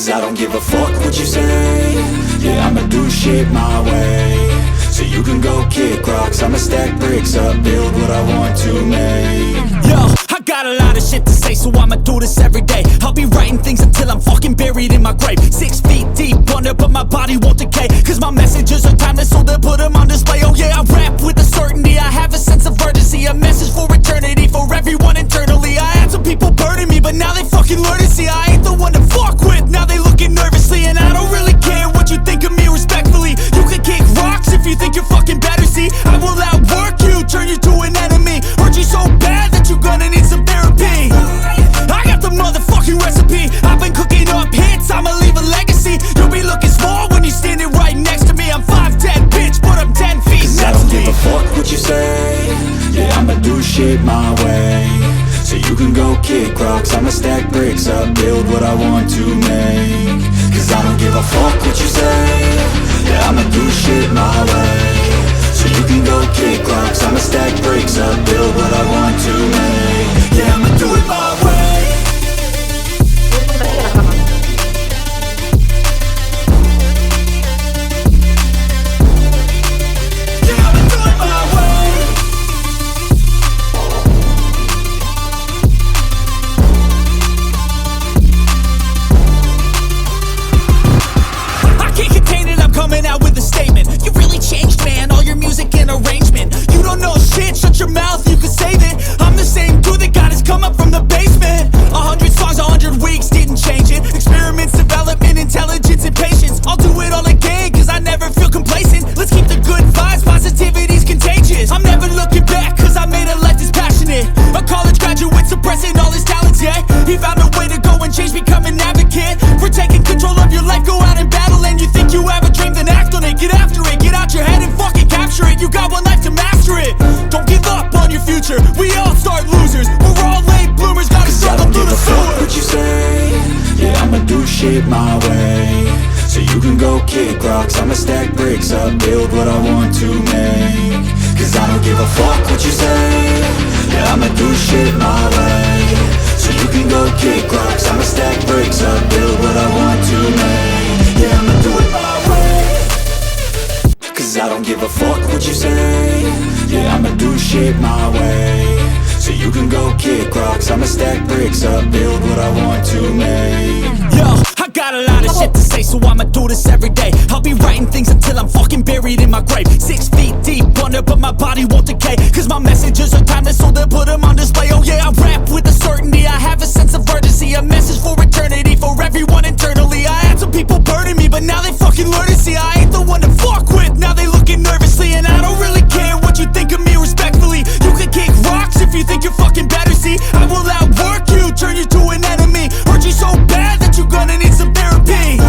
Cause I don't give a fuck what you say. Yeah, I'ma do shit my way. So you can go kick rocks, I'ma stack bricks up, build what I want to make. Yo, I got a lot of shit to say, so I'ma do this every day. I'll be writing things until I'm fucking buried in my grave. 6 feet deep under, but my body won't decay. Cause my messages are timeless, so they'll put them on display. Oh yeah, I rap with a certainty, I have a sense of urgency. A message for eternity, for everyone internally. I had some people burning me, but now they fucking learn to see I ain't the one to fuck with, now they looking nervously. And I don't really care what you think of me respectfully. You can kick rocks if you think you're fucking better, see. I will outwork you, turn you to an enemy. Hurt you so bad that you're gonna need some therapy. I got the motherfucking recipe, I've been cooking up hits, I'ma leave a legacy. You'll be looking small when you're standing right next to me. I'm 5'10", bitch, but I'm 10 feet next to me. I don't give a fuck what you say. Yeah, I'ma do shit my way. So you can go kick rocks, I'ma stack bricks up, build what I want to make. Cause I don't give a fuck what you say. Yeah, I'ma do shit my way. So you can go kick rocks, I'ma stack bricks up, build what I want to make. Yeah, I'ma do it my way. Coming out with a statement. You really changed, man, all your music and arrangement. You don't know shit, shut your mouth, you can save it. I'm the same dude that got his come up from the basement. 100 songs, 100 weeks, didn't change it. Experiments, development, intelligence, and patience. I'll do it all again, cause I never feel complacent. Let's keep the good vibes, positivity's contagious. I'm never looking back, cause I made a life that's passionate. A college graduate suppressing all his talents, yeah. He found a way to go and change, become an advocate for taking control of your life, go out and battle. And you think you have a dream, then act on it, get after it, get out your head and fucking capture it. You got one life to master it. Don't give up on your future, we all start losers. We're all late bloomers, gotta struggle through the sewer. Fuck what you say. Yeah, I'ma do shit my way. So you can go kick rocks, I'ma stack bricks up, build what I want to make. Cause I don't give a fuck what you say. Yeah, I'ma do shit my way. So you can go kick rocks, I'ma stack bricks up, build what I want to make. Yeah, I'ma do it my way. Cause I don't give a fuck what you say. Yeah, I'ma do shit my way. So you can go kick rocks, I'ma stack bricks up, build what I want to make. Yo, I got a lot of shit to say, so I'ma do this every day. I'll be writing things until I'm fucking buried in my grave. 6 feet deep under, but my body won't decay. Cause my messages are timeless, so they'll put them on display. Oh yeah, I rap with a certainty, I have a sense of urgency. A message for eternity, for everyone internally. I had some people burning me, but now they fucking learn to see I ain't the one to fuck with, now they looking nervously. And I don't really care what you think of me respectfully. You can kick rocks if you think you're fucking better, see. I will outwork you, turn you to an enemy. Hurt you so bad that you're gonna need some therapy.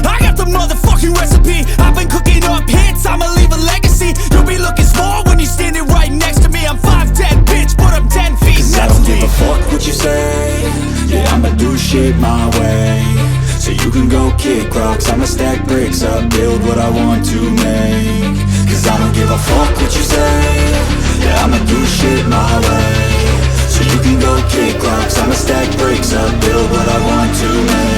I got the motherfucking recipe, I've been cooking up hits, I'ma leave a legacy. You'll be looking small when you're standing right next to me. I'm 5'10", bitch, but I'm 10 feet next to me. I don't give a fuck what you say. Yeah, I'ma do shit my way. So you can go kick rocks, I'ma stack bricks up, build what I want to make. Cause I don't give a fuck what you say. Yeah, I'ma do shit my way. So you can go kick rocks, I'ma stack bricks up, build what I want to make.